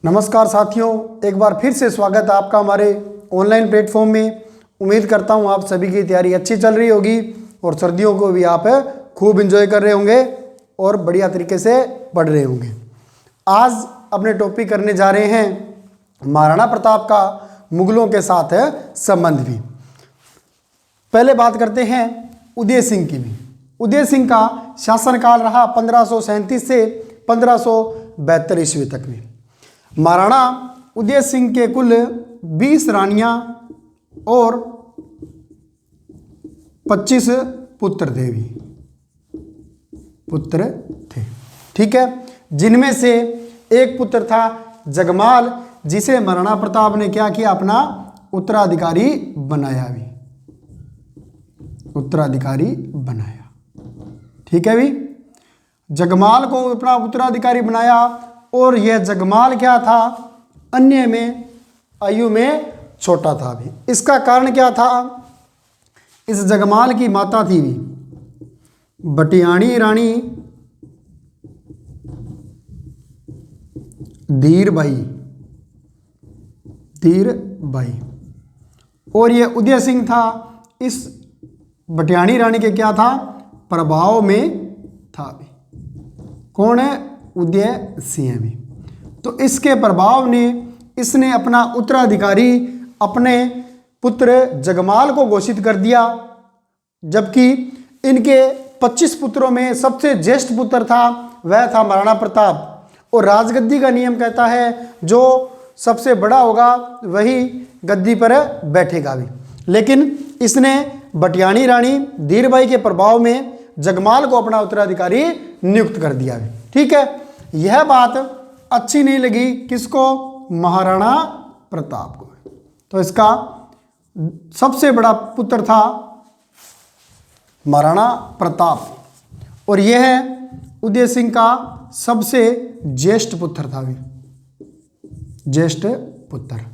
नमस्कार साथियों, एक बार फिर से स्वागत है आपका हमारे ऑनलाइन प्लेटफॉर्म में। उम्मीद करता हूं आप सभी की तैयारी अच्छी चल रही होगी और सर्दियों को भी आप खूब एंजॉय कर रहे होंगे और बढ़िया तरीके से पढ़ रहे होंगे। आज अपने टॉपिक करने जा रहे हैं महाराणा प्रताप का मुगलों के साथ संबंध भी। पहले बात करते हैं उदय सिंह की भी। उदय सिंह का शासनकाल रहा 1537 से 1572 ईस्वी तक में। महाराणा उदय सिंह के कुल 20 रानियां और 25 पुत्र थे भी पुत्र थे, ठीक है। जिनमें से एक पुत्र था जगमाल, जिसे महाराणा प्रताप ने क्या किया, अपना उत्तराधिकारी बनाया भी, उत्तराधिकारी बनाया, ठीक है भी। जगमाल को अपना उत्तराधिकारी बनाया और यह जगमाल क्या था, अन्य में आयु में छोटा था भी। इसका कारण क्या था, इस जगमाल की माता थी भी बटियाणी रानी धीरबाई, धीरबाई, और यह उदय सिंह था, इस बटियाणी रानी के क्या था, प्रभाव में था भी। कौन है, उदय सिंह भी। तो इसके प्रभाव ने इसने अपना उत्तराधिकारी अपने पुत्र जगमाल को घोषित कर दिया, जबकि इनके 25 पुत्रों में सबसे ज्येष्ठ पुत्र था वह था महाराणा प्रताप। और राजगद्दी का नियम कहता है जो सबसे बड़ा होगा वही गद्दी पर बैठेगा भी। लेकिन इसने बटियाणी रानी धीरबाई के प्रभाव में जगमाल को अपना उत्तराधिकारी नियुक्त कर दिया भी, ठीक है। यह बात अच्छी नहीं लगी किसको, महाराणा प्रताप को। तो इसका सबसे बड़ा पुत्र था महाराणा प्रताप और यह उदय सिंह का सबसे ज्येष्ठ पुत्र था भी, ज्येष्ठ पुत्र।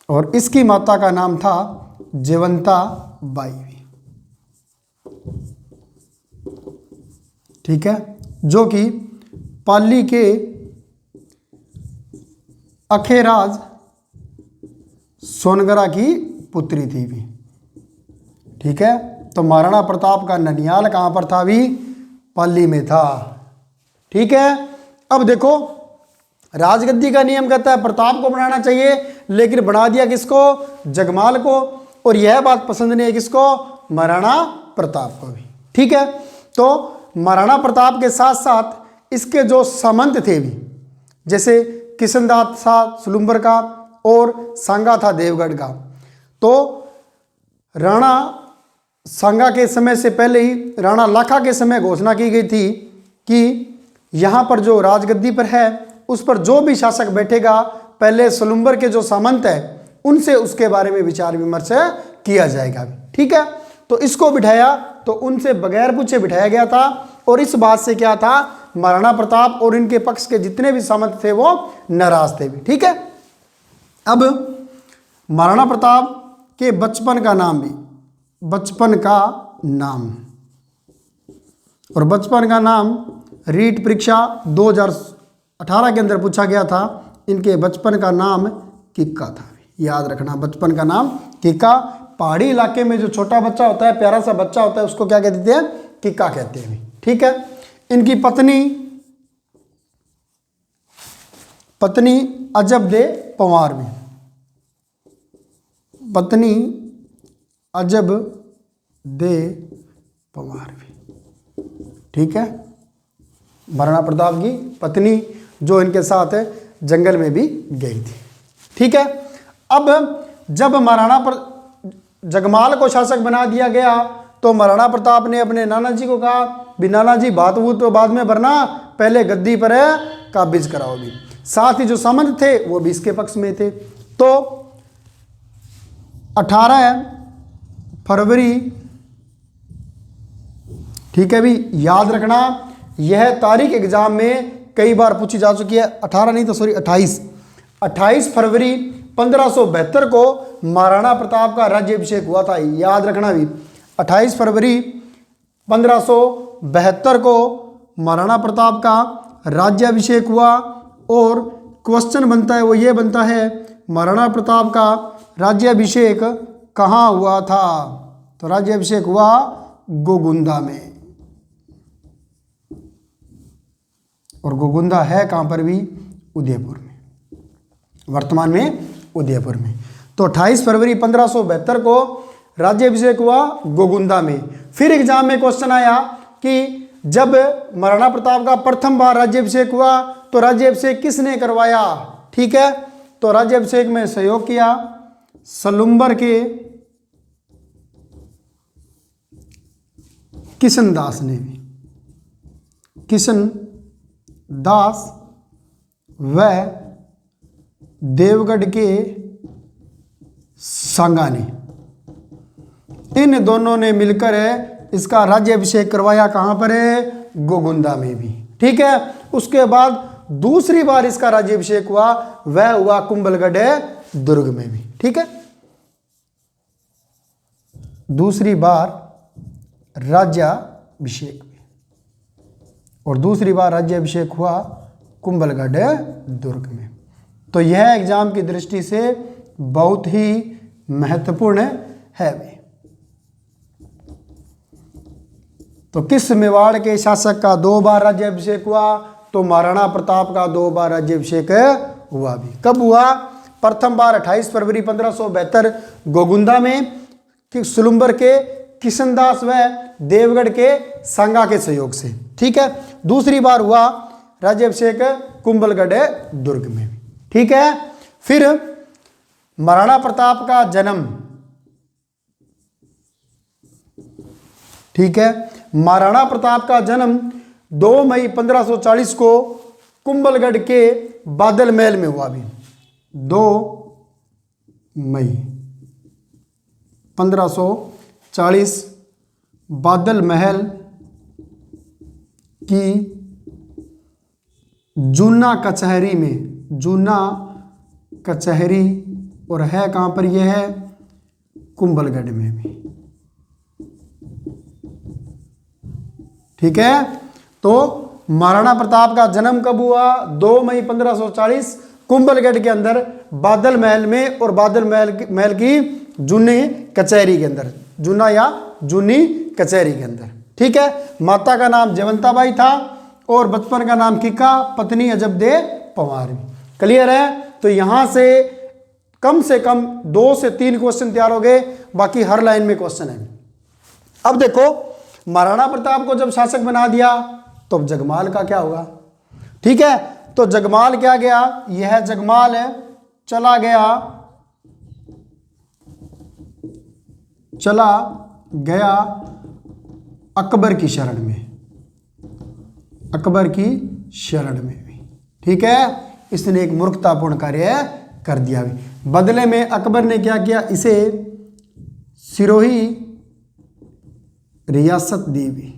और इसकी माता का नाम था जयवंता बाई, ठीक है, जो कि पाली के अखेराज सोनगरा की पुत्री थी भी, ठीक है। तो महाराणा प्रताप का ननियाल कहाँ पर था भी, पाली में था, ठीक है। अब देखो, राजगद्दी का नियम कहता है प्रताप को बनाना चाहिए, लेकिन बना दिया किसको, जगमाल को। और यह बात पसंद नहीं है किसको, महाराणा प्रताप को भी, ठीक है। तो महाराणा प्रताप के साथ साथ इसके जो सामंत थे भी, जैसे किशनदास था सुलुम्बर का और सांगा था देवगढ़ का। तो राणा सांगा के समय से पहले ही राणा लाखा के समय घोषणा की गई थी कि यहाँ पर जो राजगद्दी पर है उस पर जो भी शासक बैठेगा, पहले सुलुम्बर के जो सामंत है उनसे उसके बारे में विचार विमर्श किया जाएगा, ठीक है। तो इसको बिठाया, तो उनसे बगैर पूछे बिठाया गया था। और इस बात से क्या था, महाराणा प्रताप और इनके पक्ष के जितने भी सामंत थे वो नाराज थे भी, ठीक है। अब महाराणा प्रताप के बचपन का नाम भी, बचपन का नाम, और बचपन का नाम रीट परीक्षा 2018 के अंदर पूछा गया था। इनके बचपन का नाम किक्का था, याद रखना, बचपन का नाम किक्का। पहाड़ी इलाके में जो छोटा बच्चा होता है, प्यारा सा बच्चा होता है, उसको क्या कहते हैं, किक्का कहते हैं, ठीक है। इनकी पत्नी अजब दे पंवार भी, पत्नी अजब दे पंवार भी, ठीक है। महाराणा प्रताप की पत्नी जो इनके साथ जंगल में भी गई थी, ठीक है। अब जब जगमाल को शासक बना दिया गया तो महाराणा प्रताप ने अपने नाना जी को कहा भी नाना जी, बात वो तो बाद में भरना, पहले गद्दी पर काबिज कराओ भी। साथ ही जो सामंत थे वो भी इसके पक्ष में थे। तो 18 फरवरी, ठीक है भी, याद रखना, यह तारीख एग्जाम में कई बार पूछी जा चुकी है। 18 नहीं तो सॉरी 28 फरवरी 1572 को महाराणा प्रताप का राज्याभिषेक हुआ था, याद रखना भी। 28 फरवरी 1572 को महाराणा प्रताप का राज्याभिषेक हुआ और क्वेश्चन बनता है वो ये बनता है, महाराणा प्रताप का राज्याभिषेक कहाँ हुआ था? तो राज्याभिषेक हुआ गोगुंदा में। और गोगुंदा है कहाँ पर भी? उदयपुर में, वर्तमान में उदयपुर में। तो 28 फरवरी 1572 को राज्याभिषेक हुआ गोगुंदा में। फिर एग्जाम में क्वेश्चन आया कि जब महाराणा प्रताप का प्रथम बार राज्याभिषेक हुआ तो राज्याभिषेक किसने करवाया? ठीक है, तो राज्याभिषेक में सहयोग किया सलुम्बर के किशन दास ने भी, किशन दास व देवगढ़ के सांगा ने, इन दोनों ने मिलकर इसका राज्याभिषेक करवाया। कहाँ पर है? गोगुंदा में भी। ठीक है, उसके बाद दूसरी बार इसका राज्याभिषेक हुआ, वह हुआ कुंभलगढ़ दुर्ग में भी। ठीक है, दूसरी बार राज्याभिषेक में, और दूसरी बार राज्याभिषेक हुआ कुंभलगढ़ दुर्ग में। तो यह एग्जाम की दृष्टि से बहुत ही महत्वपूर्ण है भी। तो किस मेवाड़ के शासक का 2 बार राज्याभिषेक हुआ? तो महाराणा प्रताप का 2 बार राज्याभिषेक हुआ भी। कब हुआ? प्रथम बार 28 फरवरी 1572 गोगुंदा में कि सुलुम्बर के किशनदास व देवगढ़ के सांगा के सहयोग से। ठीक है, दूसरी बार हुआ राज्याभिषेक कुंभलगढ़ दुर्ग में। ठीक है, फिर महाराणा प्रताप का जन्म, ठीक है, महाराणा प्रताप का जन्म 2 मई 1540 को कुंभलगढ़ के बादल महल में हुआ भी। 2 मई 1540 बादल महल की जूना कचहरी में, जूना कचहरी, और है कहाँ पर? यह है कुंभलगढ़ में भी। ठीक है, तो महाराणा प्रताप का जन्म कब हुआ? 2 मई 1540 कुंभलगढ़ के अंदर बादल महल में, और बादल महल की जूनी कचहरी के अंदर, जूना या जूनी कचहरी के अंदर। ठीक है, माता का नाम जयवंताबाई था और बचपन का नाम किका, पत्नी अजबदे पंवार। क्लियर है? तो यहां से कम 2 से 3 क्वेश्चन तैयार हो गए, बाकी हर लाइन में क्वेश्चन है। अब देखो, महाराणा प्रताप को जब शासक बना दिया तो जगमाल का क्या होगा? ठीक है, तो जगमाल क्या गया? यह जगमाल चला गया अकबर की शरण में, अकबर की शरण में भी। ठीक है, इसने एक मूर्खतापूर्ण कार्य कर दिया भी। बदले में अकबर ने क्या किया? इसे सिरोही रियासत दी भी,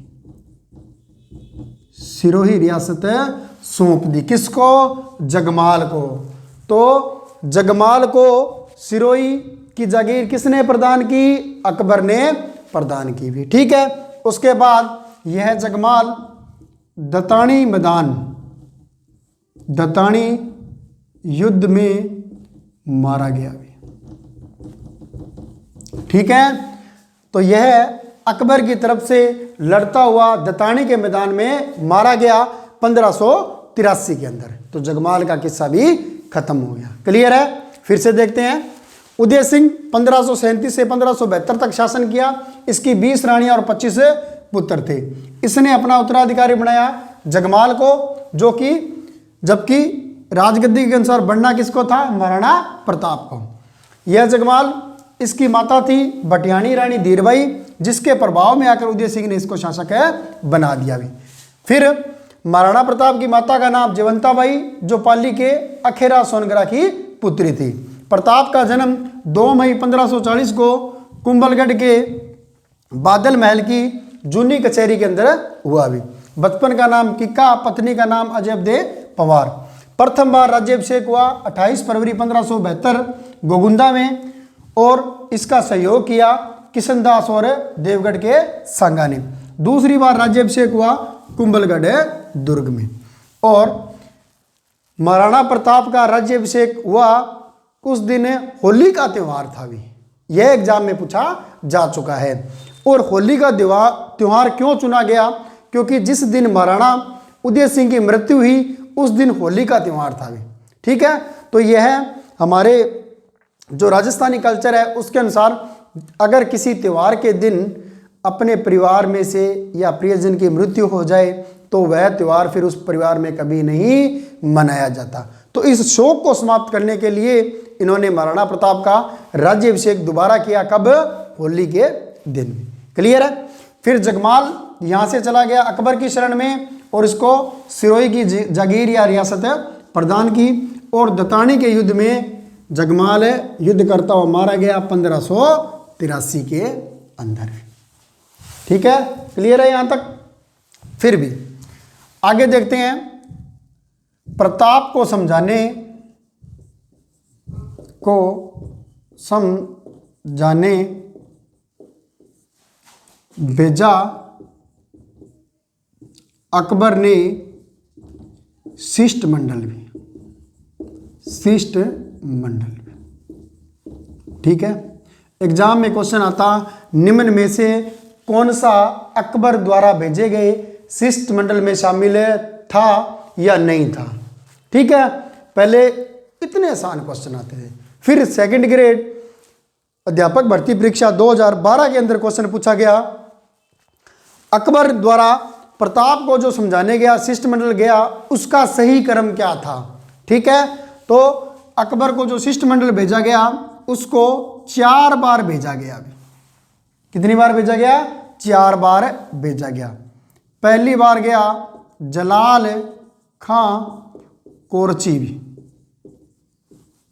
सिरोही रियासत सौंप दी। किसको? जगमाल को। तो जगमाल को सिरोही की जागीर किसने प्रदान की? अकबर ने प्रदान की भी। ठीक है, उसके बाद यह जगमाल दतानी मैदान, दतानी युद्ध में मारा गया भी। ठीक है, तो यह अकबर की तरफ से लड़ता हुआ दतानी के मैदान में मारा गया 1583 के अंदर। तो जगमाल का किस्सा भी खत्म हो गया। क्लियर है? फिर से देखते हैं। उदय सिंह 1537 से 1572 तक शासन किया। इसकी 20 रानियां और 25 पुत्र थे। इसने अपना उत्तराधिकारी बनाया जगमाल को, जो कि जबकि राजगद्दी के अनुसार बनना किसको था? महाराणा प्रताप को। यह जगमाल, इसकी माता थी बटियानी रानी धीरबाई, जिसके प्रभाव में आकर उदय सिंह ने इसको शासक बना दिया भी। फिर महाराणा प्रताप की माता का नाम जयवंताबाई, जो पाली के अखेरा सोनगरा की पुत्री थी। प्रताप का जन्म 2 मई 1540 को कुंभलगढ़ के बादल महल की जूनी कचहरी के अंदर हुआ भी। बचपन का नाम किक्का, पत्नी का नाम अजबदे पंवार। प्रथम बार राज्याभिषेक हुआ 28 फरवरी 1572 गोगुंदा में, और इसका सहयोग किया किशनदास और देवगढ़ के सांगा ने। दूसरी बार राज्याभिषेक हुआ कुंभलगढ़ दुर्ग में, और महाराणा प्रताप का राज्याभिषेक हुआ उस दिन होली का त्यौहार था भी, यह एग्जाम में पूछा जा चुका है। और होली का त्यौहार क्यों चुना गया? क्योंकि जिस दिन महाराणा उदय सिंह की मृत्यु हुई उस दिन होली का त्यौहार था भी। ठीक है, तो यह हमारे जो राजस्थानी कल्चर है उसके अनुसार अगर किसी त्यौहार के दिन अपने परिवार में से या प्रियजन की मृत्यु हो जाए तो वह त्यौहार फिर उस परिवार में कभी नहीं मनाया जाता। तो इस शोक को समाप्त करने के लिए इन्होंने महाराणा प्रताप का राज्याभिषेक दोबारा किया। कब? होली के दिन। क्लियर है? फिर जगमाल यहाँ से चला गया अकबर की शरण में और इसको सिरोही की जागीर या रियासत प्रदान की। और दतानी के युद्ध में जगमाल युद्ध करता हुआ मारा गया 1583 के अंदर। ठीक है, क्लियर है यहाँ तक? फिर भी आगे देखते हैं। प्रताप को समझाने भेजा अकबर ने शिष्टमंडल भी। ठीक है, एग्जाम में क्वेश्चन आता निम्न में से कौन सा अकबर द्वारा भेजे गए शिष्टमंडल में शामिल था या नहीं था। ठीक है, पहले इतने आसान क्वेश्चन आते थे। फिर सेकंड ग्रेड अध्यापक भर्ती परीक्षा 2012 के अंदर क्वेश्चन पूछा गया, अकबर द्वारा प्रताप को जो समझाने गया शिष्टमंडल गया उसका सही क्रम क्या था। ठीक है, तो अकबर को जो शिष्टमंडल भेजा गया उसको 4 बार भेजा गया। कितनी बार भेजा गया? 4 बार भेजा गया। पहली बार गया जलाल खां कोरची भी।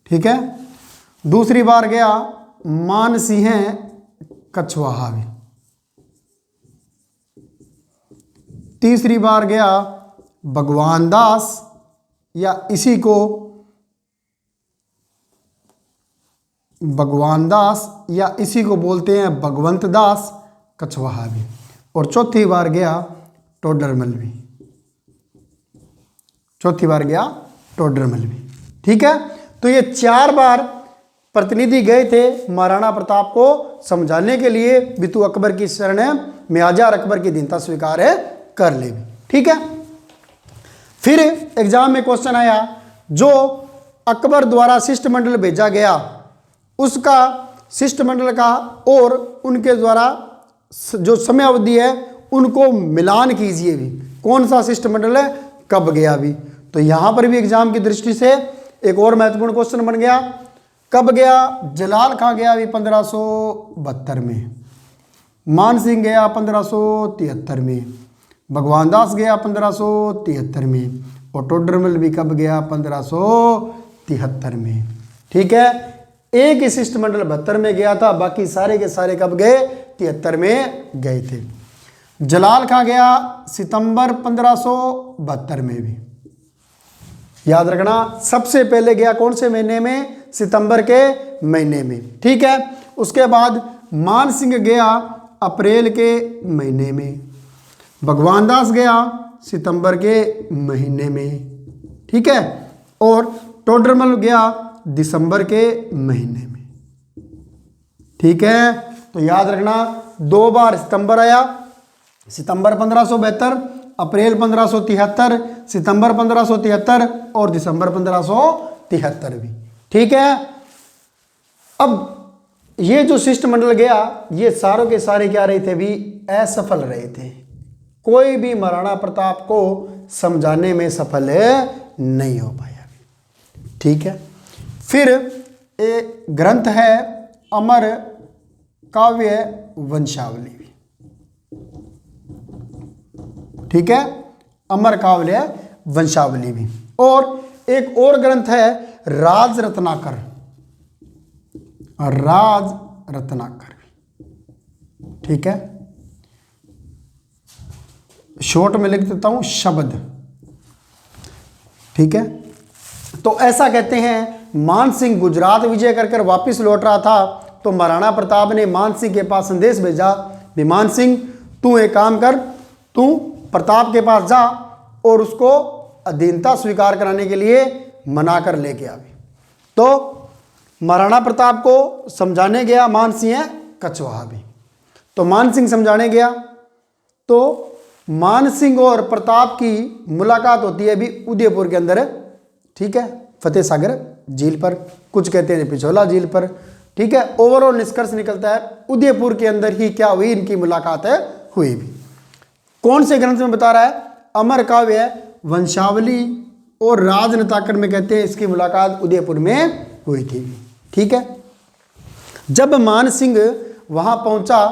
ठीक है, दूसरी बार गया मानसिंह कछवाहा भी। तीसरी बार गया भगवान दास या इसी को बोलते हैं भगवंत दास कछवाहा भी। और चौथी बार गया टोडरमल भी। ठीक है, तो ये 4 बार प्रतिनिधि गए थे महाराणा प्रताप को समझाने के लिए भी तू अकबर की शरण में आजा और अकबर की दीनता स्वीकार कर ले। ठीक है, फिर एग्जाम में क्वेश्चन आया जो अकबर द्वारा शिष्टमंडल भेजा गया उसका शिष्टमंडल का और उनके द्वारा जो समय अवधि है उनको मिलान कीजिए भी। कौन सा शिष्टमंडल है कब गया भी। तो यहां पर भी एग्जाम की दृष्टि से एक और महत्वपूर्ण क्वेश्चन बन गया। कब गया? जलाल खां गया भी 1572 में, मानसिंह गया 1573 में, भगवान दास गया 1573 में और टोडरमल भी कब गया? 1573 में। ठीक है, एक ही शिष्टमंडल 72 में गया था, बाकी सारे के सारे कब गए? 73 में गए थे। जलाल खां गया सितंबर 1572 में भी। याद रखना, सबसे पहले गया कौन से महीने में? सितंबर के महीने में। ठीक है, उसके बाद मानसिंह गया अप्रैल के महीने में, भगवान दास गया सितंबर के महीने में। ठीक है, और टोडरमल गया दिसंबर के महीने में। ठीक है, तो याद रखना 2 बार सितंबर आया, सितंबर 1572, अप्रैल 1573, सितंबर 1573 और दिसंबर 1573 भी। ठीक है, अब ये जो शिष्टमंडल गया ये सारों के सारे क्या रहे थे भी? असफल रहे थे। कोई भी महाराणा प्रताप को समझाने में सफल नहीं हो पाया। ठीक है, फिर एक ग्रंथ है अमर काव्य वंशावली। ठीक है, अमर काव्य वंशावली भी। और एक और ग्रंथ है राज रत्नाकर भी। ठीक है, शॉर्ट में लिख देता हूं शब्द। ठीक है, तो ऐसा कहते हैं मानसिंह गुजरात विजय कर वापिस लौट रहा था तो महाराणा प्रताप ने मानसिंह के पास संदेश भेजा, मानसिंह तू एक काम कर, तू प्रताप के पास जा और उसको अधीनता स्वीकार कराने के लिए मनाकर लेके आवे। तो महाराणा प्रताप को समझाने गया मान सिंह कछवाहा भी। तो मान सिंह समझाने गया तो मान सिंह और प्रताप की मुलाकात होती है अभी उदयपुर के अंदर, ठीक है, फतेह सागर झील पर, कुछ कहते हैं पिछोला झील पर, ठीक है। ओवरऑल निष्कर्ष निकलता है उदयपुर के अंदर ही क्या हुई, इनकी मुलाकात है हुई भी। कौन से ग्रंथ में बता रहा है, अमर काव्य वंशावली और राजनताकर में कहते हैं इसकी मुलाकात उदयपुर में हुई थी, ठीक है। जब मान सिंह वहां पहुंचा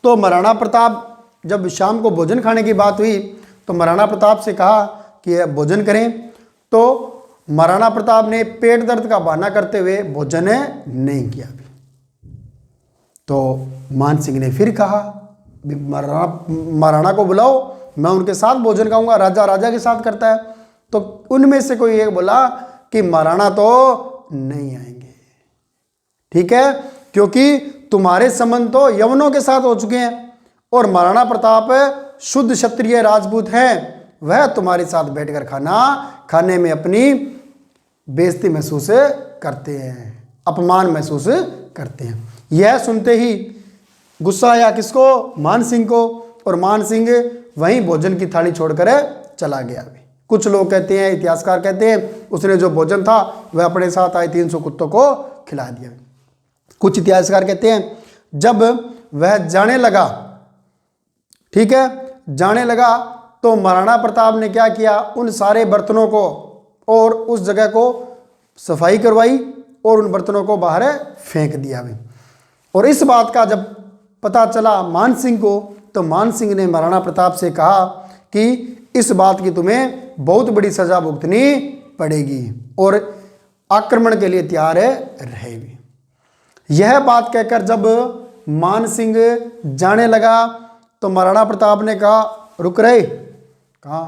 तो महाराणा प्रताप, जब शाम को भोजन खाने की बात हुई तो महाराणा प्रताप से कहा कि भोजन करें, तो महाराणा प्रताप ने पेट दर्द का बहाना करते हुए भोजन नहीं किया। तो मान सिंह ने फिर कहा महाराणा को बुलाओ, मैं उनके साथ भोजन खाऊंगा, राजा राजा के साथ करता है। तो उनमें से कोई एक बोला कि महाराणा तो नहीं आएंगे, ठीक है, क्योंकि तुम्हारे संबंध तो यवनों के साथ हो चुके हैं और महाराणा प्रताप शुद्ध क्षत्रिय राजपूत हैं, वह तुम्हारे साथ बैठकर खाना खाने में अपनी बेइज्जती महसूस करते हैं, अपमान महसूस करते हैं। यह सुनते ही गुस्सा आया किसको, मान सिंह को, और मान सिंह वहीं भोजन की थाली छोड़कर चला गया। कुछ लोग कहते हैं, इतिहासकार कहते हैं उसने जो भोजन था वह अपने साथ आए 300 कुत्तों को खिला दिया। कुछ इतिहासकार कहते हैं जब वह जाने लगा, ठीक है, जाने लगा तो महाराणा प्रताप ने क्या किया, उन सारे बर्तनों को और उस जगह को सफाई करवाई और उन बर्तनों को बाहर फेंक दिया। और इस बात का जब पता चला मान सिंह को, तो मान सिंह ने महाराणा प्रताप से कहा कि इस बात की तुम्हें बहुत बड़ी सजा भुगतनी पड़ेगी और आक्रमण के लिए तैयार रहेगी। यह बात कहकर जब मान सिंह जाने लगा तो महाराणा प्रताप ने कहा रुक रहे, कहा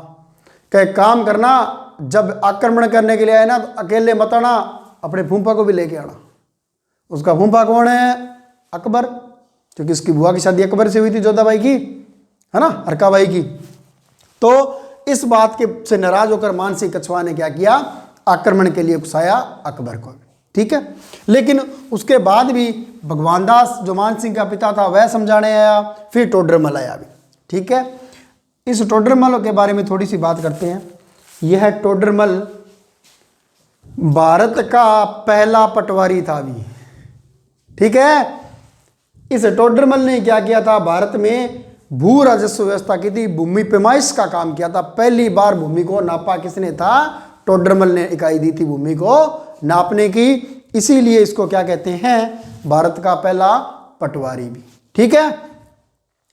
कि काम करना, जब आक्रमण करने के लिए आए ना तो अकेले मत आना, अपने फूफा को भी लेके आना। उसका फूफा कौन है, अकबर, क्योंकि उसकी बुआ की शादी अकबर से हुई थी, जोधाबाई की, है ना, हरकाबाई की। तो इस बात के से नाराज होकर मान सिंह कछवाहा ने क्या किया, आक्रमण के लिए उकसाया अकबर को, ठीक है। लेकिन उसके बाद भी भगवान दास जो मान सिंह का पिता था वह समझाने आया, फिर टोडरमल आया भी, ठीक है। इस टोडरमल के बारे में थोड़ी सी बात करते हैं। यह टोडरमल भारत का पहला पटवारी था भी, ठीक है। इस टोडरमल ने क्या किया था, भारत में भू राजस्व व्यवस्था की थी, भूमि पैमाइश का काम किया था। पहली बार भूमि को नापा किसने था, टोडरमल ने इकाई दी थी भूमि को नापने की, इसीलिए इसको क्या कहते हैं, भारत का पहला पटवारी भी, ठीक है।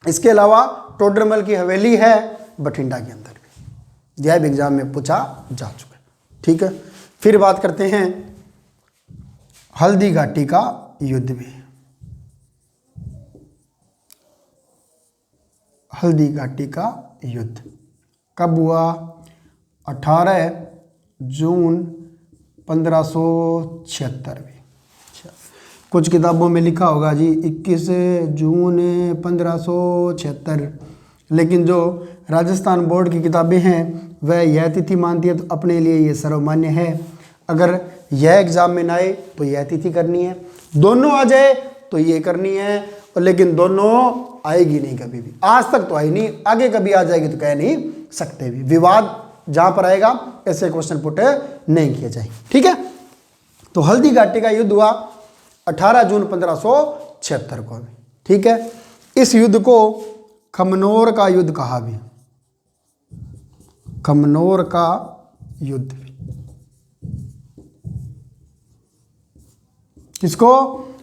इसके अलावा टोडरमल की हवेली है बठिंडा के अंदर भी, यह भी एग्जाम में पूछा जा चुका है, ठीक है। फिर बात करते हैं हल्दी घाटी का युद्ध भी। हल्दी घाटी का युद्ध कब हुआ, 18 जून 1576 में। कुछ किताबों में लिखा होगा जी 21 जून 1576, लेकिन जो राजस्थान बोर्ड की किताबें हैं वह यह तिथि मानती है, तो अपने लिए ये सर्वमान्य है। अगर यह एग्जाम में ना आए तो यह तिथि करनी है, दोनों आ जाए तो ये करनी है, और लेकिन दोनों आएगी नहीं कभी भी, आज तक तो आई नहीं, आगे कभी आ जाएगी तो कह नहीं सकते भी। विवाद जहां पर आएगा ऐसे क्वेश्चन पुट नहीं किए जाएंगे, ठीक है। तो हल्दी घाटी का युद्ध हुआ 18 जून 1576 को, ठीक है। इस युद्ध को खमनोर का युद्ध कहा भी, खमनोर का युद्ध भी। किसको,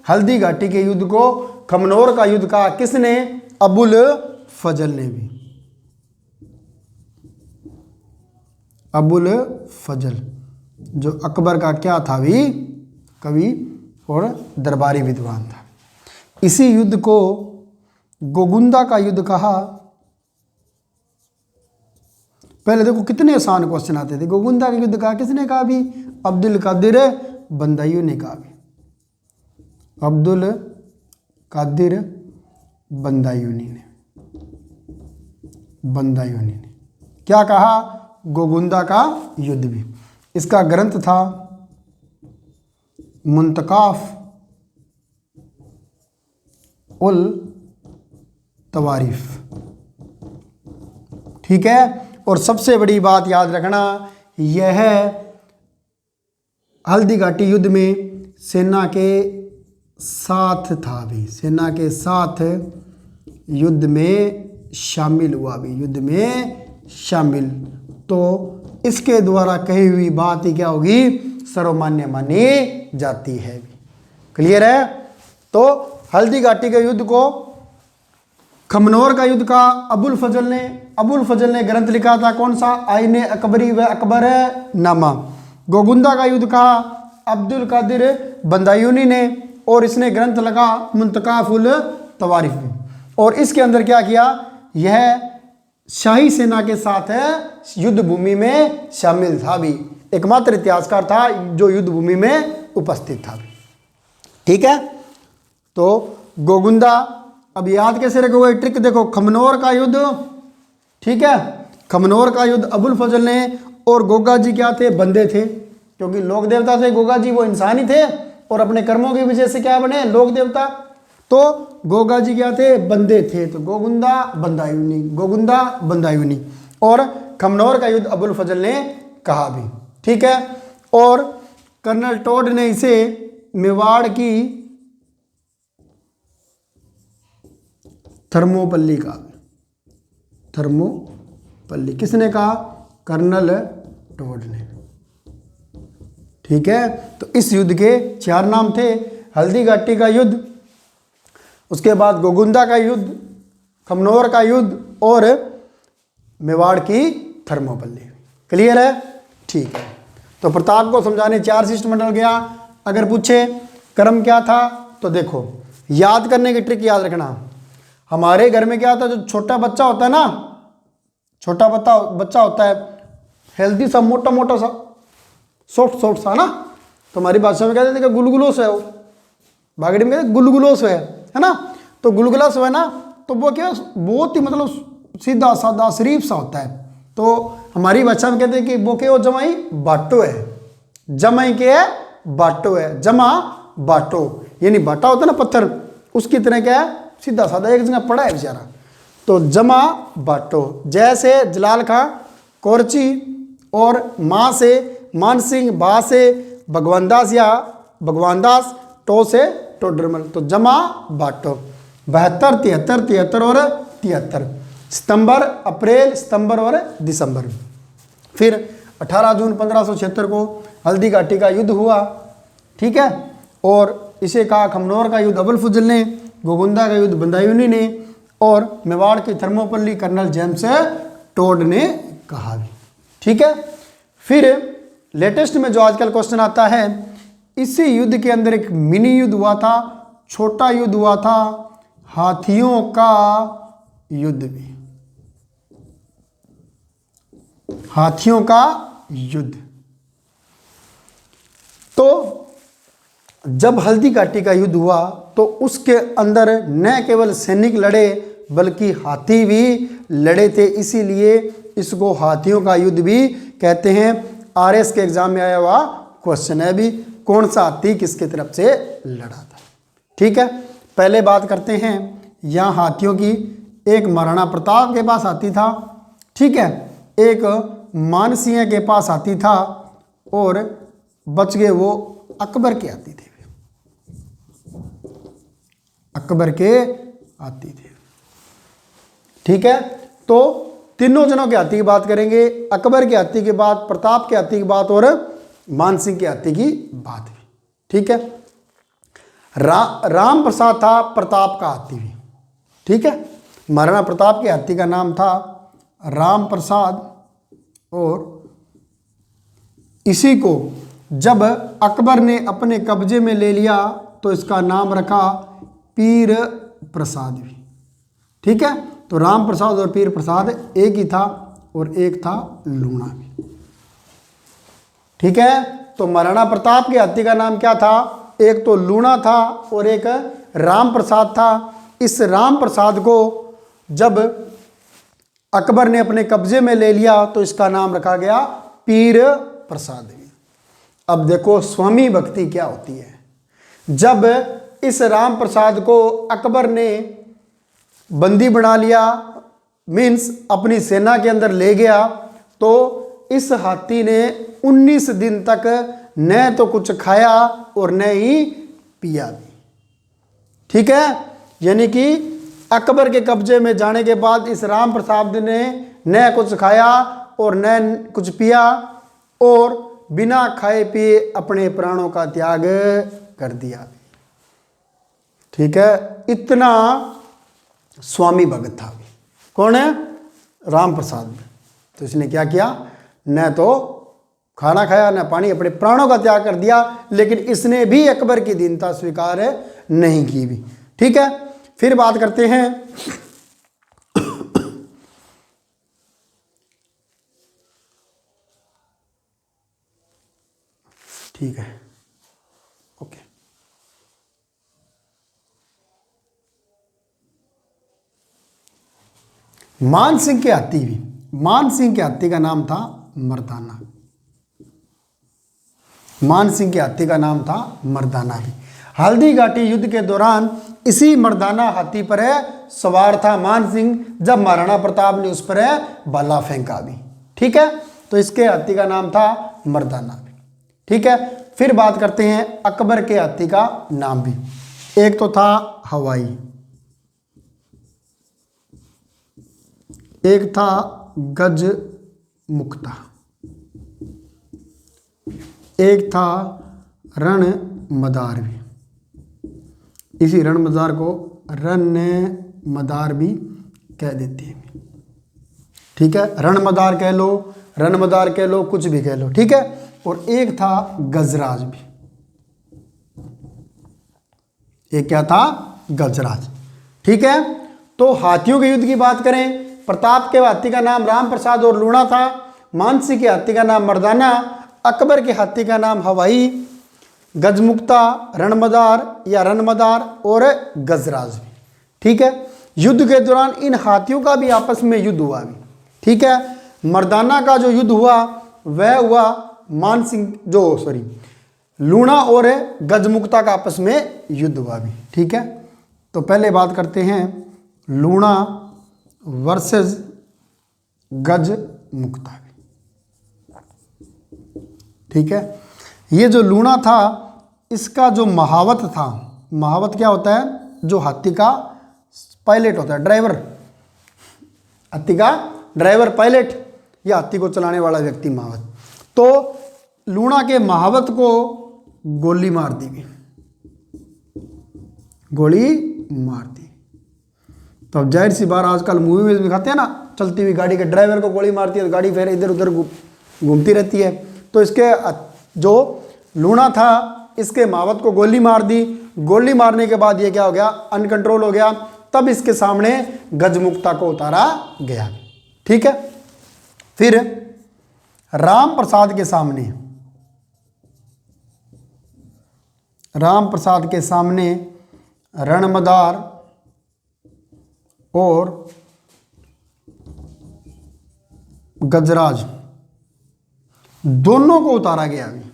हल्दी घाटी के युद्ध को खमनोर का युद्ध कहा, किसने, अबुल फजल ने भी, अबुल फजल जो अकबर का क्या था भी, कवि और दरबारी विद्वान था। इसी युद्ध को गोगुंदा का युद्ध कहा। पहले देखो कितने आसान क्वेश्चन आते थे। गोगुंदा का युद्ध कहा किसने कहा भी, अब्दुल कादिर बंदायूं ने कहा भी, अब्दुल कादिर बंदायूनी ने क्या कहा, गोगुंदा का युद्ध भी। इसका ग्रंथ था मुंतकाफ उल तवारीफ। ठीक है। और सबसे बड़ी बात याद रखना, यह हल्दी घाटी युद्ध में सेना के साथ था भी, सेना के साथ युद्ध में शामिल हुआ भी, युद्ध में शामिल। तो इसके द्वारा कही हुई बात ही क्या होगी, सर्वमान्य मानी जाती है। क्लियर है। तो हल्दी घाटी के युद्ध को खमनोर का युद्ध का अबुल फजल ने ग्रंथ लिखा था, कौन सा, आईने अकबरी व अकबर नामा। गोगुंदा का युद्ध कहा अब्दुल कादिर बंदायूनी ने, और इसने ग्रंथ लगा मुंतकाफुल तवारीफ में। और इसके अंदर क्या किया, यह शाही सेना के साथ युद्ध भूमि में शामिल था भी, एकमात्र इतिहासकार था जो युद्ध भूमि में उपस्थित था। ठीक है। तो गोगुंदा, अब याद कैसे रखोगे, ट्रिक देखो, खमनोर का युद्ध, ठीक है, खमनोर का युद्ध अबुल फजल ने, और गोगा जी क्या थे, बंदे थे, क्योंकि लोक देवता थे गोगा जी, वो इंसान ही थे और अपने कर्मों की वजह से क्या बने, लोक देवता। तो गोगा जी क्या थे, बंदे थे, तो गोगुंदा बंदायूनी, गोगुंदा बंदायूनी। और खमनोर का युद्ध अबुल फजल ने कहा भी। ठीक है। और कर्नल टोड ने इसे मेवाड़ की थर्मोपल्ली कहा, थर्मोपल्ली किसने कहा, कर्नल टोड ने। ठीक है। तो इस युद्ध के 4 नाम थे, हल्दी घाटी का युद्ध, उसके बाद गोगुंदा का युद्ध, खमनोर का युद्ध और मेवाड़ की थर्मोपल्ली। क्लियर है। ठीक है। तो प्रताप को समझाने 4 शिष्टमंडल गया। अगर पूछे कर्म क्या था, तो देखो याद करने की ट्रिक याद रखना, हमारे घर में क्या होता है, जो छोटा बच्चा होता है ना, छोटा बच्चा होता है, हेल्दी सा, मोटा मोटा सा, सॉफ्ट सा ना, तो हमारी भाषा में कहते हैं कि गुलगुलो से है, वो बागड़ी में कहते हैं गुलगुलो से है ना। तो गुलगुला से है ना, तो वो क्या बहुत ही मतलब सीधा साधा शरीफ सा होता है। तो हमारी भाषा में कहते हैं कि वो क्या, जमाई बाटो है, जमाई के बाटो है, जमा बाटो, यानी बाटा होता है ना पत्थर, उसकी तरह क्या है, सीधा साधा एक जगह पड़ा है बेचारा। तो जमा बाटो, जैसे जलाल खां कोरची, और माँ से मान सिंह, बा से भगवान दास या भगवान दास, टो से टोडरमल, तो जमा बाटो। 72, 73, 73 और 73, सितंबर, अप्रैल, सितंबर और दिसंबर। फिर 18 जून 1576 को हल्दी घाटी का युद्ध हुआ। ठीक है। और इसे कहा खमनोर का युद्ध अबुल फजल ने, गोगुंदा का युद्ध बंदायूनी ने, और मेवाड़ की थर्मोपल्ली कर्नल जेम्स टोड ने कहा भी। ठीक है। फिर लेटेस्ट में जो आजकल क्वेश्चन आता है, इसी युद्ध के अंदर एक मिनी युद्ध हुआ था, छोटा युद्ध हुआ था, हाथियों का युद्ध भी, हाथियों का युद्ध। तो जब हल्दी घाटी का युद्ध हुआ तो उसके अंदर न केवल सैनिक लड़े बल्कि हाथी भी लड़े थे, इसीलिए इसको हाथियों का युद्ध भी कहते हैं। आरएस के एग्जाम में आया हुआ क्वेश्चन है भी, कौन सा हाथी किसके तरफ से लड़ा था। ठीक है। पहले बात करते हैं यहाँ हाथियों की। एक महाराणा प्रताप के पास हाथी था, ठीक है, एक मानसिंह के पास हाथी था, और बच गए वो अकबर के हाथी थे, अकबर के हाथी थे। ठीक है। तो तीनों जनों के हाथी की बात करेंगे, अकबर के हाथी की बात, प्रताप के हाथी की बात और मानसिंह के हाथी की बात भी। ठीक है। राम प्रसाद था प्रताप का हाथी भी। ठीक है। महाराणा प्रताप के हाथी का नाम था राम प्रसाद, और इसी को जब अकबर ने अपने कब्जे में ले लिया तो इसका नाम रखा पीर प्रसाद भी। ठीक है। तो राम प्रसाद और पीर प्रसाद एक ही था, और एक था लूणा भी। ठीक है। तो महाराणा प्रताप के हाथी का नाम क्या था, एक तो लूणा था और एक राम प्रसाद था। इस राम प्रसाद को जब अकबर ने अपने कब्जे में ले लिया तो इसका नाम रखा गया पीर प्रसाद। अब देखो स्वामी भक्ति क्या होती है। जब इस राम प्रसाद को अकबर ने बंदी बना लिया, मीन्स अपनी सेना के अंदर ले गया, तो इस हाथी ने 19 दिन तक न तो कुछ खाया और न ही पिया भी। ठीक है, यानी कि अकबर के कब्जे में जाने के बाद इस राम प्रसाद ने न कुछ खाया और न कुछ पिया और बिना खाए पिए अपने प्राणों का त्याग कर दिया। ठीक है, इतना स्वामी भगत था। कौन है? राम प्रसाद। तो इसने क्या किया? न तो खाना खाया न पानी, अपने प्राणों का त्याग कर दिया। लेकिन इसने भी अकबर की दीनता स्वीकार नहीं की भी। ठीक है, फिर बात करते हैं ठीक है, ओके। मान सिंह के हाथी भी, मान सिंह के हाथी का नाम था मर्दाना। मान सिंह के हाथी का नाम था मर्दाना भी। हल्दी घाटी युद्ध के दौरान इसी मर्दाना हाथी पर सवार था मान सिंह, जब महाराणा प्रताप ने उस पर भाला फेंका भी। ठीक है, तो इसके हाथी का नाम था मर्दाना भी। ठीक है, फिर बात करते हैं अकबर के हाथी का नाम भी। एक तो था हवाई, एक था गज मुक्ता, एक था रण मदार भी। इसी रण मदार को रण मदार भी कह देते हैं। ठीक है, रण मदार कह लो, रण मदार कह लो, कुछ भी कह लो। ठीक है, और एक था गजराज भी। एक क्या था? गजराज। ठीक है, तो हाथियों के युद्ध की बात करें, प्रताप के हाथी का नाम राम प्रसाद और लूणा था, मानसी के हाथी का नाम मर्दाना, अकबर के हाथी का नाम हवाई, गजमुक्ता, रणमदार या रणमदार और गजराज भी। ठीक है, युद्ध के दौरान इन हाथियों का भी आपस में युद्ध हुआ भी। ठीक है, मर्दाना का जो युद्ध हुआ वह हुआ मान सिंह लूणा और गजमुक्ता का आपस में युद्ध हुआ भी। ठीक है, तो पहले बात करते हैं लूणा वर्सेस गजमुक्ता भी। ठीक है, ये जो लूणा था इसका जो महावत था, महावत क्या होता है? जो हाथी का पायलट होता है, ड्राइवर, हाथी का ड्राइवर, पायलट या हाथी को चलाने वाला व्यक्ति महावत। तो लूणा के महावत को गोली मार दी गई, गोली मार दी। तो अब जाहिर सी बात, आजकल मूवी में दिखाते हैं ना, चलती हुई गाड़ी के ड्राइवर को गोली मारती है तो गाड़ी फिर इधर उधर घूमती रहती है। तो इसके जो लूणा था इसके महावत को गोली मार दी। गोली मारने के बाद ये क्या हो गया? अनकंट्रोल हो गया। तब इसके सामने गजमुक्ता को उतारा गया। ठीक है, फिर राम प्रसाद के सामने, राम प्रसाद के सामने रणमदार और गजराज दोनों को उतारा गया अभी।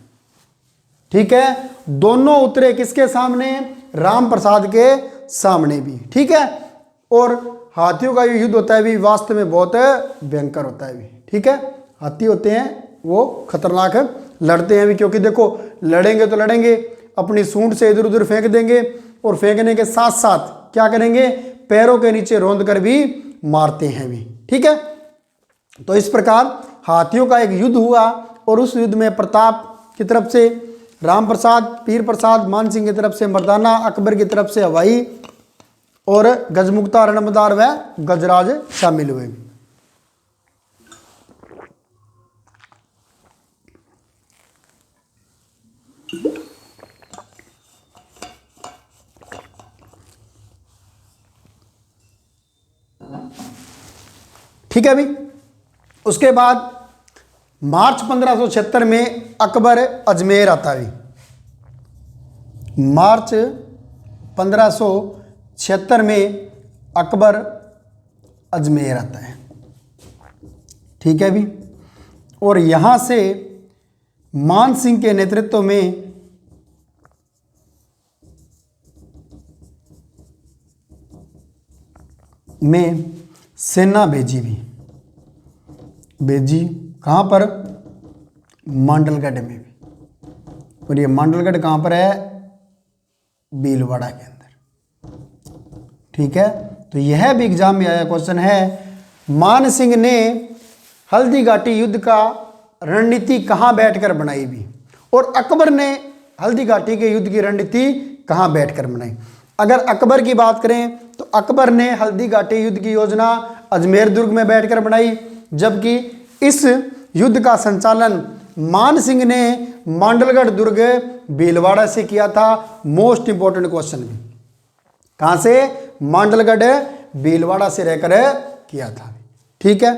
ठीक है, दोनों उतरे किसके सामने? राम प्रसाद के सामने भी। ठीक है, और हाथियों का युद्ध होता है भी वास्तव में बहुत भयंकर होता है भी। ठीक है, हाथी होते हैं वो खतरनाक लड़ते हैं भी, क्योंकि देखो लड़ेंगे तो लड़ेंगे, अपनी सूंड से इधर उधर फेंक देंगे और फेंकने के साथ साथ क्या करेंगे? पैरों के नीचे रौंद कर भी मारते हैं भी। ठीक है, तो इस प्रकार हाथियों का एक युद्ध हुआ और उस युद्ध में प्रताप की तरफ से राम प्रसाद, पीर प्रसाद, मान सिंह की तरफ से मर्दाना, अकबर की तरफ से हवाई और गजमुक्ता, रणमदार व गजराज शामिल हुए। ठीक है अभी, उसके बाद मार्च 1576 में अकबर अजमेर आता है। मार्च 1576 में अकबर अजमेर आता है। ठीक है भी। और यहाँ से मान सिंह के नेतृत्व में सेना भेजी भी, भेजी कहाँ पर, मांडलगढ़ में भी। और ये मांडलगढ़ कहाँ पर है, भीलवाड़ा के अंदर। ठीक है, तो यह भी एग्जाम में आया क्वेश्चन है, मान सिंह ने हल्दी घाटी युद्ध का रणनीति कहाँ बैठकर बनाई भी, और अकबर ने हल्दी घाटी के युद्ध की रणनीति कहाँ बैठकर बनाई। अगर अकबर की बात करें तो अकबर ने हल्दी घाटी युद्ध की योजना अजमेर दुर्ग में बैठकर बनाई, जबकि इस युद्ध का संचालन मान सिंह ने मांडलगढ़ दुर्ग भीलवाड़ा से किया था। मोस्ट इंपॉर्टेंट क्वेश्चन भी, कहाँ से, मांडलगढ़ भीलवाड़ा से रहकर किया था। ठीक है,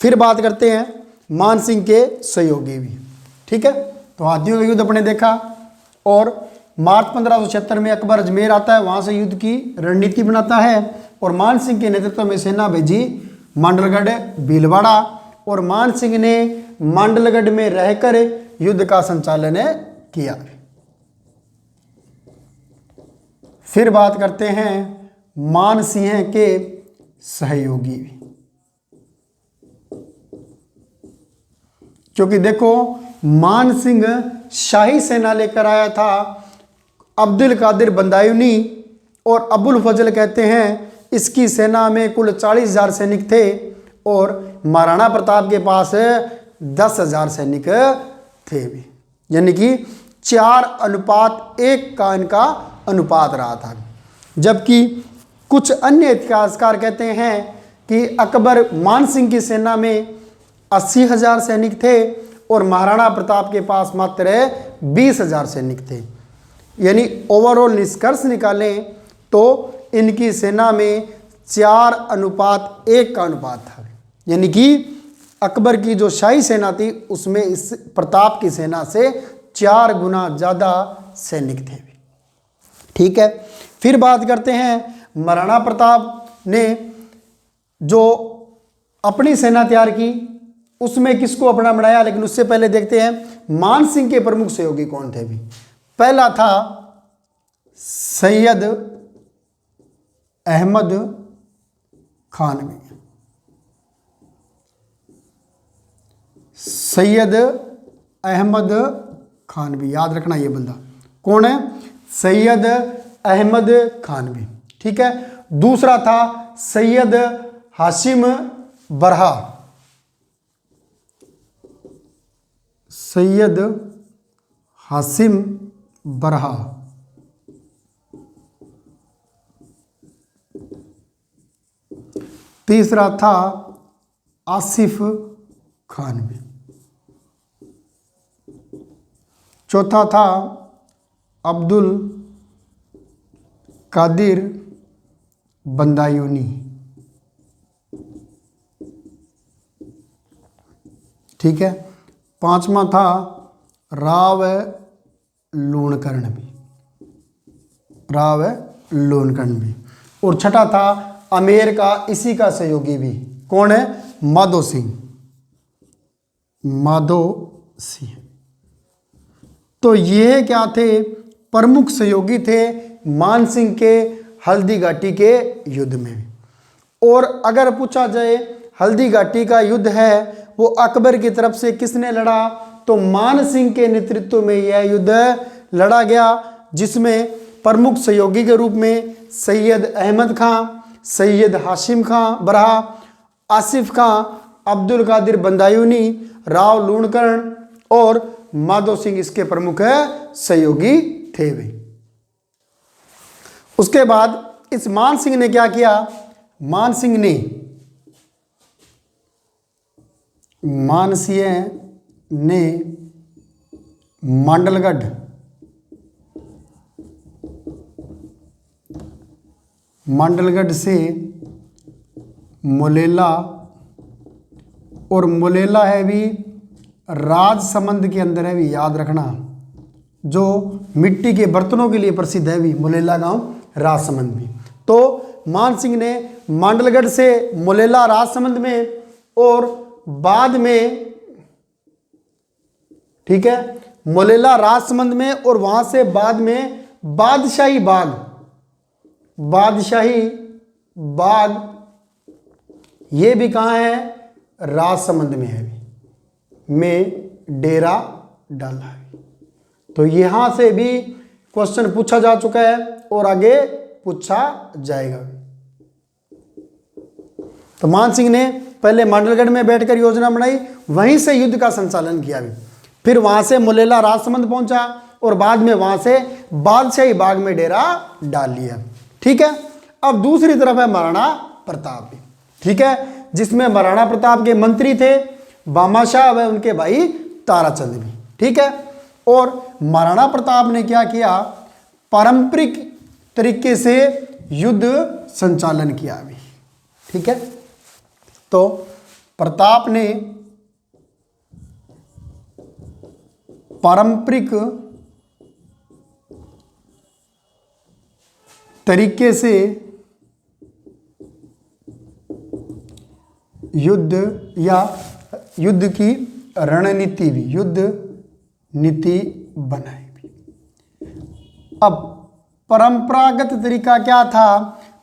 फिर बात करते हैं मान सिंह के सहयोगी भी। ठीक है, तो हाथियों का युद्ध अपने देखा, और मार्च 1576 में अकबर अजमेर आता है, वहाँ से युद्ध की रणनीति बनाता है, और मान सिंह के नेतृत्व में सेना भेजी मांडलगढ़ भीलवाड़ा, और मान सिंह ने मांडलगढ़ में रहकर युद्ध का संचालन किया। फिर बात करते हैं मान सिंह के सहयोगी, क्योंकि देखो मान सिंह शाही सेना लेकर आया था। अब्दुल कादिर बंदायूनी और अबुल फजल कहते हैं इसकी सेना में कुल 40,000 सैनिक थे, और महाराणा प्रताप के पास 10,000 सैनिक थे भी, यानी कि 4:1 का इनका अनुपात रहा था। जबकि कुछ अन्य इतिहासकार कहते हैं कि अकबर मान सिंह की सेना में 80,000 सैनिक थे, और महाराणा प्रताप के पास मात्र 20,000 सैनिक थे। यानी ओवरऑल निष्कर्ष निकालें तो इनकी सेना में 4:1 का अनुपात था, यानी कि अकबर की जो शाही सेना थी उसमें इस प्रताप की सेना से 4 गुना ज़्यादा सैनिक थे। ठीक है, फिर बात करते हैं महाराणा प्रताप ने जो अपनी सेना तैयार की उसमें किसको अपना बनाया, लेकिन उससे पहले देखते हैं मान सिंह के प्रमुख सहयोगी कौन थे भी। पहला था सैयद अहमद खानवी। सैयद अहमद खानवी, याद रखना ये बंदा कौन है, सैयद अहमद खानवी। ठीक है, दूसरा था सैयद हाशिम बरहा, सैयद हाशिम बरहा। तीसरा था आसिफ खानवी। चौथा था अब्दुल कादिर बंदायूनी। ठीक है, पांचवा था राव लूणकर्ण भी, राव लूणकर्ण भी। और छठा था आमेर का इसी का सहयोगी भी, कौन है, माधो सिंह, माधो सिंह। तो ये क्या थे, प्रमुख सहयोगी थे मान सिंह के हल्दी घाटी के युद्ध में। और अगर पूछा जाए हल्दी घाटी का युद्ध है वो अकबर की तरफ से किसने लड़ा, तो मान सिंह के नेतृत्व में यह युद्ध लड़ा गया, जिसमें प्रमुख सहयोगी के रूप में सैयद अहमद खां, सैयद हाशिम खां बरहा, आसिफ खां, अब्दुल कादिर बंदायूनी, राव लूणकर्ण और माधो सिंह इसके प्रमुख सहयोगी थे वे। उसके बाद इस मान सिंह ने क्या किया, मान सिंह ने मांडलगढ़ से मुलेला, और मुलेला है भी राजसमंद के अंदर है भी, याद रखना, जो मिट्टी के बर्तनों के लिए प्रसिद्ध है भी, मुलेला गांव राजसमंद भी। तो मान सिंह ने मांडलगढ़ से मुलेला राजसमंद में और बाद में, ठीक है, मोलेला राजसमंद में और वहां से बाद में बादशाही बाग, बादशाही बाग ये भी कहाँ है, राजसमंद में है, में डेरा डाला है। तो यहां से भी क्वेश्चन पूछा जा चुका है और आगे पूछा जाएगा। तो मान सिंह ने पहले मांडलगढ़ में बैठकर योजना बनाई, वहीं से युद्ध का संचालन किया भी, फिर वहां से मुलेला राजसमंद पहुंचा और बाद में वहां से बादशाही बाग में डेरा डाल लिया। ठीक है, अब दूसरी तरफ है महाराणा प्रताप भी, ठीक है, जिसमें महाराणा प्रताप के मंत्री थे बामाशाह व उनके भाई ताराचंद भी। ठीक है, और महाराणा प्रताप ने क्या किया, पारंपरिक तरीके से युद्ध संचालन किया अभी। ठीक है, तो प्रताप ने पारंपरिक तरीके से युद्ध या युद्ध की रणनीति भी, युद्ध नीति बनाई भी। अब परंपरागत तरीका क्या था,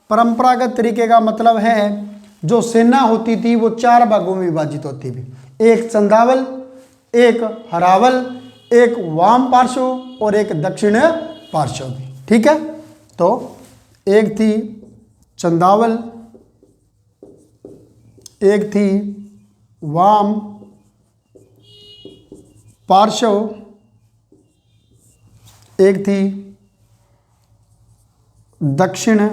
परंपरागत तरीके का मतलब है जो सेना होती थी वो 4 भागों में विभाजित होती थी, एक चंदावल, एक हरावल, एक वाम पार्श्व और एक दक्षिण पार्श्व भी। ठीक है, तो एक थी चंदावल, एक थी वाम पार्श्व, एक थी दक्षिण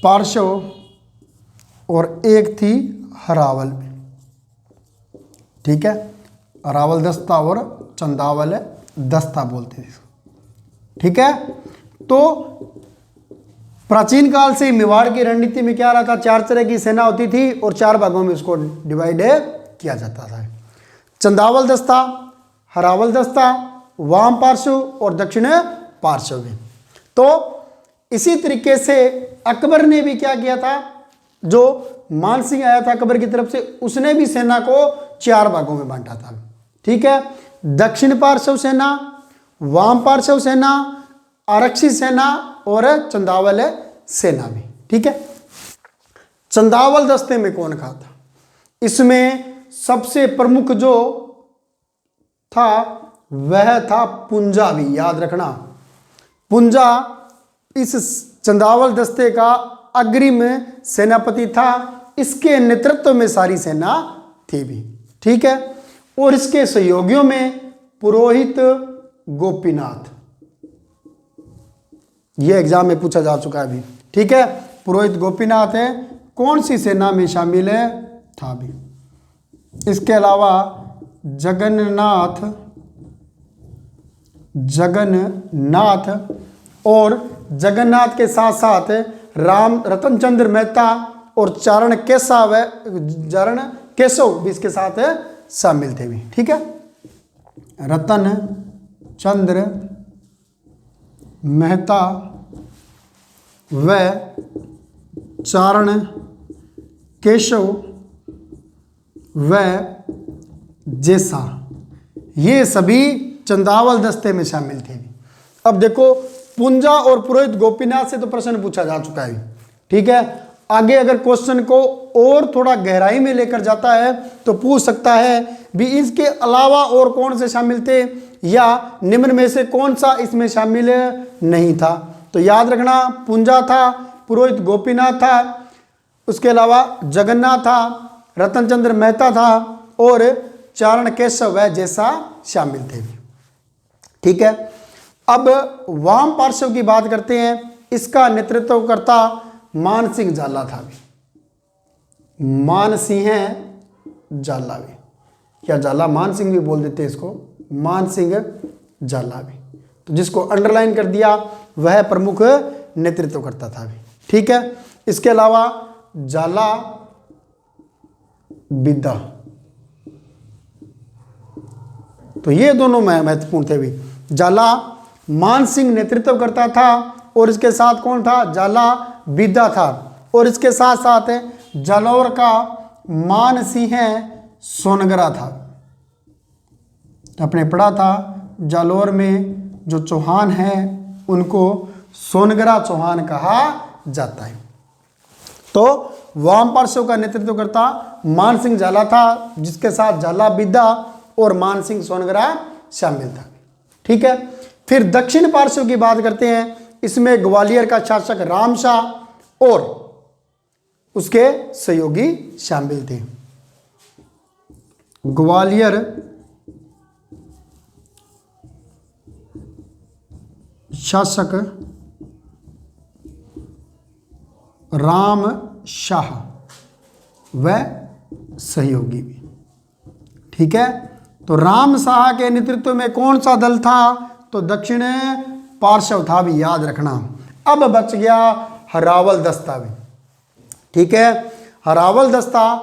पार्श्व और एक थी हरावल में। ठीक है, हरावल दस्ता और चंदावल दस्ता बोलते थे। ठीक है, तो प्राचीन काल से मेवाड़ की रणनीति में क्या रहा था, 4 तरह की सेना होती थी और 4 भागों में उसको डिवाइड किया जाता था, चंदावल दस्ता, हरावल दस्ता, वाम पार्श्व और दक्षिण पार्श्व में। तो इसी तरीके से अकबर ने भी क्या किया था, जो मान सिंह आया था अकबर की तरफ से, उसने भी सेना को 4 भागों में बांटा था। ठीक है, दक्षिण पार्श्व सेना, वाम पार्श्व सेना, आरक्षी सेना और चंदावल सेना भी। ठीक है, चंदावल दस्ते में कौन था, इसमें सबसे प्रमुख जो था वह था पुंजा भी, याद रखना, पुंजा इस चंदावल दस्ते का अग्रिम सेनापति था, इसके नेतृत्व में सारी सेना थी भी। ठीक है, और इसके सहयोगियों में पुरोहित गोपीनाथ, यह एग्जाम में पूछा जा चुका है अभी। ठीक है, पुरोहित गोपीनाथ है, कौन सी सेना में शामिल है, था भी। इसके अलावा जगन्नाथ और जगन्नाथ के साथ साथ राम रतन चंद्र मेहता और चारण केशव भी इसके साथ शामिल थे भी। ठीक है, रतन चंद्र मेहता व चारण केशव व जैसा, ये सभी चंदावल दस्ते में शामिल थे। अब देखो, पुंजा और पुरोहित गोपीनाथ से तो प्रश्न पूछा जा चुका है। ठीक है, आगे अगर क्वेश्चन को और थोड़ा गहराई में लेकर जाता है तो पूछ सकता है भी इसके अलावा और कौन से शामिल थे, या निम्न में से कौन सा इसमें शामिल नहीं था। तो याद रखना, पुंजा था, पुरोहित गोपीनाथ था, उसके अलावा जगन्नाथ था, रतन चंद्र मेहता था और चारण केशव व जैसा शामिल थे। ठीक है, अब वाम पार्श्व की बात करते हैं, इसका नेतृत्व करता मान सिंह झाला था भी, मान सिंह झाला भी, या झाला मान सिंह भी बोल देते इसको, मान सिंह झाला भी। तो जिसको अंडरलाइन कर दिया वह प्रमुख नेतृत्व करता था भी। ठीक है, इसके अलावा झाला बिद्दा, तो ये दोनों महत्वपूर्ण थे भी। झाला मान सिंह नेतृत्व करता था और इसके साथ कौन था, झाला बिद्दा था, और इसके साथ साथ जालौर का मानसिंह सोनगरा था। आपने पढ़ा था जालौर में जो चौहान हैं उनको सोनगरा चौहान कहा जाता है। तो वाम पार्श्व का नेतृत्व करता मानसिंह झाला था, जिसके साथ झाला बिद्दा और मानसिंह सोनगरा शामिल था। ठीक है, फिर दक्षिण पार्श्व की बात करते हैं। इसमें ग्वालियर का शासक रामशाह और उसके सहयोगी शामिल थे। ग्वालियर शासक राम शाह व सहयोगी भी। ठीक है, तो राम शाह के नेतृत्व में कौन सा दल था? तो दक्षिण पार्श्व था भी, याद रखना। अब बच गया हरावल दस्ता भी। ठीक है, हरावल दस्ता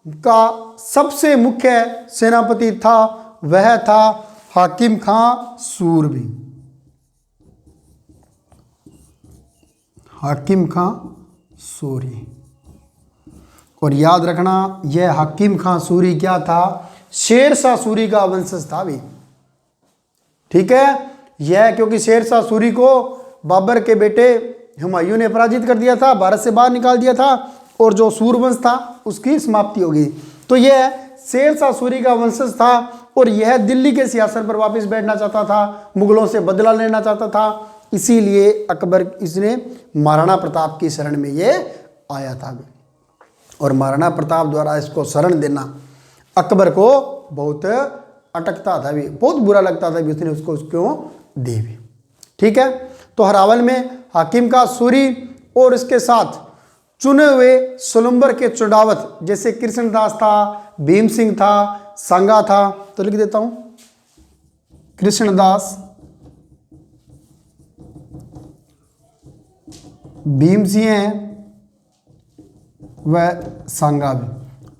का सबसे मुख्य सेनापति था, वह था हाकिम खां सूरबी। हाकिम खां सूरी। और याद रखना यह हाकिम खां सूरी क्या था? शेरशाह सूरी का वंशज था भी। ठीक है, यह क्योंकि शेरशाह सूरी को बाबर के बेटे हुमायूं ने पराजित कर दिया था, भारत से बाहर निकाल दिया था, और जो सूरवंश था उसकी समाप्ति हो गई। तो यह शेरशाह सूरी का वंशज था और यह दिल्ली के सिंहासन पर वापस बैठना चाहता था, मुगलों से बदला लेना चाहता था। इसीलिए अकबर इसने महाराणा प्रताप की शरण में ये आया था। और महाराणा प्रताप द्वारा इसको शरण देना अकबर को बहुत अटकता था भी, बहुत बुरा लगता था भी, उसने उसको क्यों दे भी। ठीक है, तो हरावल में हाकिम का सूरी और इसके साथ चुने हुए सुलंबर के चुड़ावत जैसे कृष्णदास था, भीम सिंह था, सांगा था। तो लिख देता हूं कृष्णदास, भीम सिंह हैं वह सांगा भी।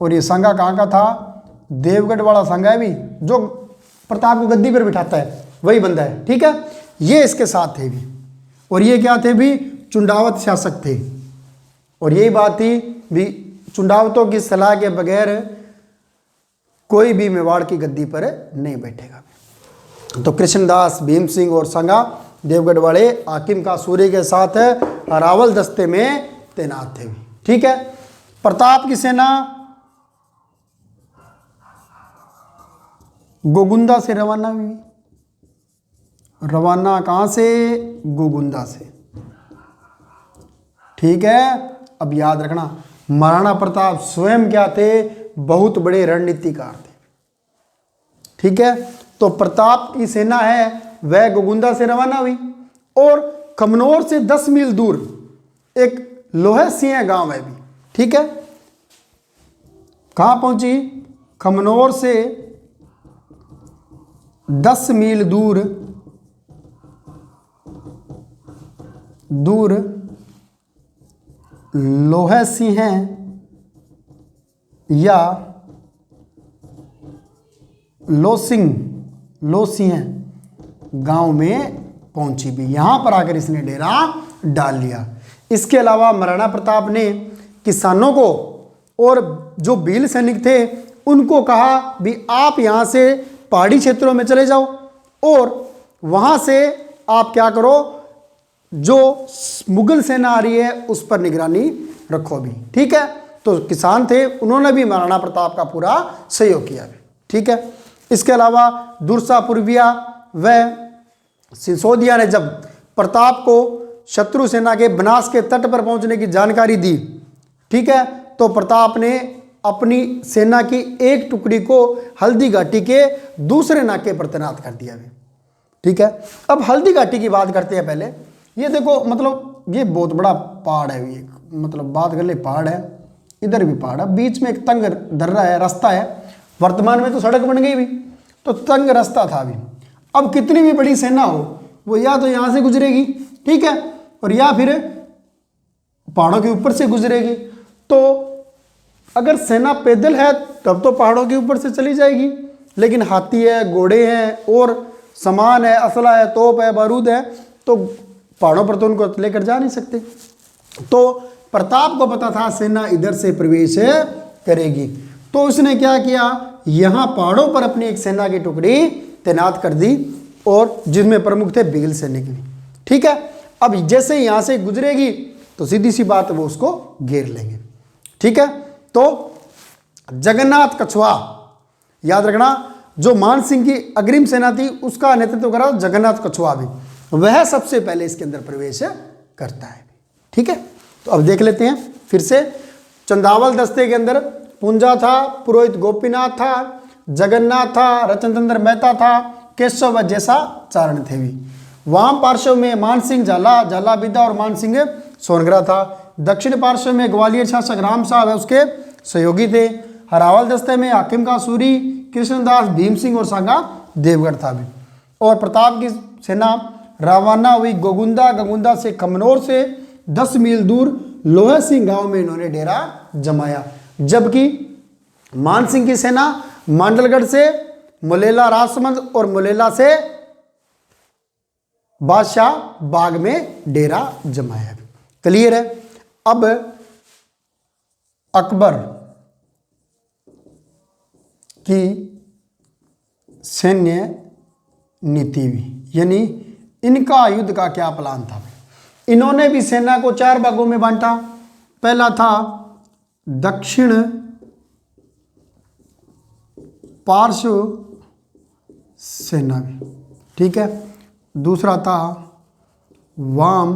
और ये सांगा कहाँ का था? देवगढ़ वाला सांगा है भी, जो प्रताप को गद्दी पर बिठाता है वही बंदा है। ठीक है, ये इसके साथ थे भी। और ये क्या थे भी? चुंडावत शासक थे। और यही बात थी भी, चुंडावतों की सलाह के बगैर कोई भी मेवाड़ की गद्दी पर नहीं बैठेगा। तो कृष्णदास, भीम सिंह और सांगा देवगढ़ वाले हाकिम का सूरी के साथ हरावल दस्ते में तैनात थे। ठीक है, प्रताप की सेना गोगुंदा से रवाना हुई। रवाना कहां से? गोगुंदा से। ठीक है, अब याद रखना महाराणा प्रताप स्वयं क्या थे? बहुत बड़े रणनीतिकार थे। ठीक है, तो प्रताप की सेना है वह गोगुंदा से रवाना हुई और खमनोर से 10 मील दूर एक लोहे सिंह गांव है भी। ठीक है, कहां पहुंची? खमनोर से 10 मील दूर लोहे सिंह या लोसिंह गांव में पहुंची भी। यहां पर आकर इसने डेरा डाल लिया। इसके अलावा महाराणा प्रताप ने किसानों को और जो भील सैनिक थे उनको कहा भी आप यहां से पहाड़ी क्षेत्रों में चले जाओ और वहां से आप क्या करो, जो मुगल सेना आ रही है उस पर निगरानी रखो भी। ठीक है, तो किसान थे, उन्होंने भी महाराणा प्रताप का पूरा सहयोग किया भी। ठीक है, इसके अलावा दुर्सा पूर्विया व सिसोदिया ने जब प्रताप को शत्रु सेना के बनास के तट पर पहुंचने की जानकारी दी, ठीक है, तो प्रताप ने अपनी सेना की एक टुकड़ी को हल्दी घाटी के दूसरे नाके पर तैनात कर दिया। ठीक है, अब हल्दी घाटी की बात करते हैं। पहले ये देखो, मतलब ये बहुत बड़ा पहाड़ है, ये मतलब बात कर ले पहाड़ है, इधर भी पहाड़ है, बीच में एक तंग दर्रा है, रास्ता है। वर्तमान में तो सड़क बन गई भी, तो तंग रास्ता था भी। अब कितनी भी बड़ी सेना हो वो या तो यहाँ से गुजरेगी, ठीक है, और या फिर पहाड़ों के ऊपर से गुजरेगी। तो अगर सेना पैदल है तब तो पहाड़ों के ऊपर से चली जाएगी, लेकिन हाथी है, घोड़े हैं और सामान है, असला है, तोप है, बारूद है, तो पहाड़ों पर तो उनको लेकर जा नहीं सकते। तो प्रताप को पता था सेना इधर से प्रवेश करेगी, तो उसने क्या किया, यहाँ पहाड़ों पर अपनी एक सेना की टुकड़ी तैनात कर दी और जिसमें प्रमुख थे बिगल सैनिक भी। ठीक है, अब जैसे यहाँ से गुजरेगी तो सीधी सी बात वो उसको घेर लेंगे। ठीक है, तो जगन्नाथ कछुआ याद रखना, जो मान सिंह की अग्रिम सेना थी उसका नेतृत्व करा जगन्नाथ कछुआ भी, वह सबसे पहले इसके अंदर प्रवेश करता है। ठीक है, तो अब देख लेते हैं फिर से। चंदावल दस्ते के अंदर पुंजा था, पुरोहित गोपीनाथ था, जगन्नाथ था, रतनचंद्र मेहता था, केशव व जैसा चारण थे भी। वाम पार्श्व में मान सिंह झाला, झाला बिदा और मान सिंह सोनगरा था। दक्षिण पार्श्व में ग्वालियर शासक राम साहब उसके सहयोगी थे। हरावल दस्ते में हाकिम का सूरी, कृष्णदास, भीम सिंह और सागा देवगढ़ था भी। और प्रताप की सेना रवाना हुई गोगुंदा, गंगुंदा से खमनौर से 10 मील दूर लोहा सिंह गांव में इन्होंने डेरा जमाया, जबकि मान सिंह की सेना मांडलगढ़ से मुलेला राजसमंद और मुलेला से बादशाह बाग में डेरा जमाया। क्लियर है। अब अकबर की सैन्य नीति भी, यानी इनका युद्ध का क्या प्लान था। इन्होंने भी सेना को 4 भागों में बांटा। पहला था दक्षिण पार्श्व सेना भी, ठीक है। दूसरा था वाम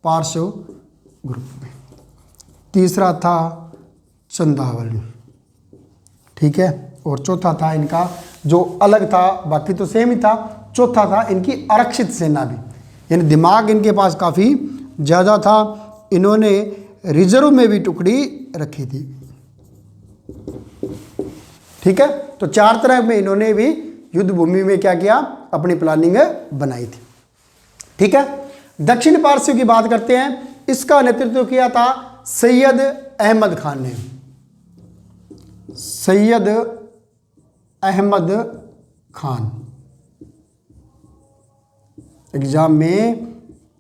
पार्श्व ग्रुप में। तीसरा था चंदावल, ठीक है। और चौथा था इनका जो अलग था, बाकी तो सेम ही था, चौथा था इनकी आरक्षित सेना भी, यानी दिमाग इनके पास काफ़ी ज़्यादा था। इन्होंने रिजर्व में भी टुकड़ी रखी थी, ठीक है। तो 4 तरह में इन्होंने भी युद्ध भूमि में क्या किया, अपनी प्लानिंग बनाई थी, ठीक है। दक्षिण पार्श्व की बात करते हैं। इसका नेतृत्व किया था सैयद अहमद खान ने। सैयद अहमद खान एग्जाम में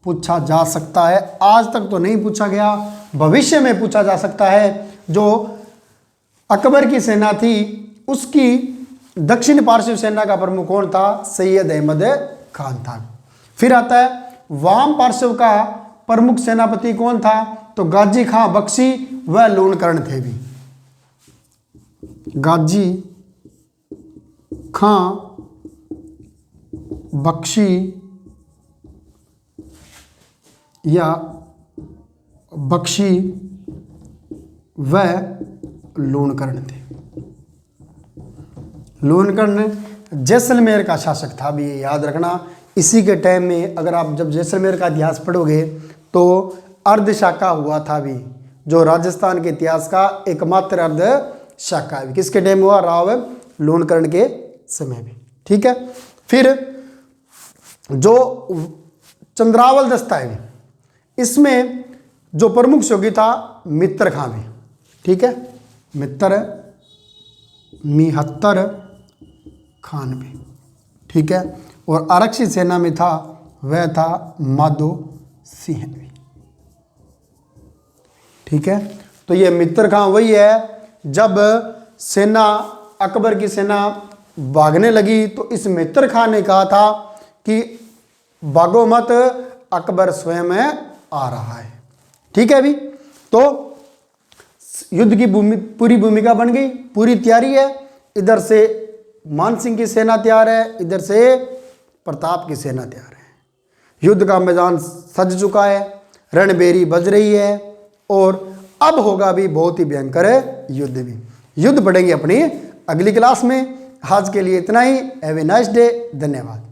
पूछा जा सकता है, आज तक तो नहीं पूछा गया, भविष्य में पूछा जा सकता है। जो अकबर की सेना थी उसकी दक्षिण पार्श्व सेना का प्रमुख कौन था, सैयद अहमद खान था। फिर आता है वाम पार्श्व का प्रमुख सेनापति कौन था, तो गाजी खां बख्शी व लूणकर्ण थे भी। गाजी खां बख्शी या बख्शी व लूणकर्ण थे। लूणकर्ण जैसलमेर का शासक था भी, याद रखना। इसी के टाइम में अगर आप जब जैसलमेर का इतिहास पढ़ोगे तो अर्धशाखा हुआ था भी, जो राजस्थान के इतिहास का एकमात्र अर्धशाखा भी किसके टाइम हुआ, राव लूणकर्ण के समय में, ठीक है। फिर जो चंद्रावल दस्ता है इसमें जो प्रमुख सहयोगी था मित्र खां भी, ठीक है। मिहत्तर खान भी, ठीक है। और आरक्षित सेना में था वह था माधो सिंह भी, ठीक है। तो ये मित्र खां वही है, जब सेना अकबर की सेना भागने लगी तो इस मित्र खां ने कहा था कि भागो मत, अकबर स्वयं आ रहा है, ठीक है। अभी तो युद्ध की पूरी भूमिका बन गई, पूरी तैयारी है। इधर से मान सिंह की सेना तैयार है, इधर से प्रताप की सेना तैयार है। युद्ध का मैदान सज चुका है, रणबेरी बज रही है और अब होगा भी बहुत ही भयंकर युद्ध भी। युद्ध पढ़ेंगे अपनी अगली क्लास में। आज के लिए इतना ही। Have a nice day. धन्यवाद।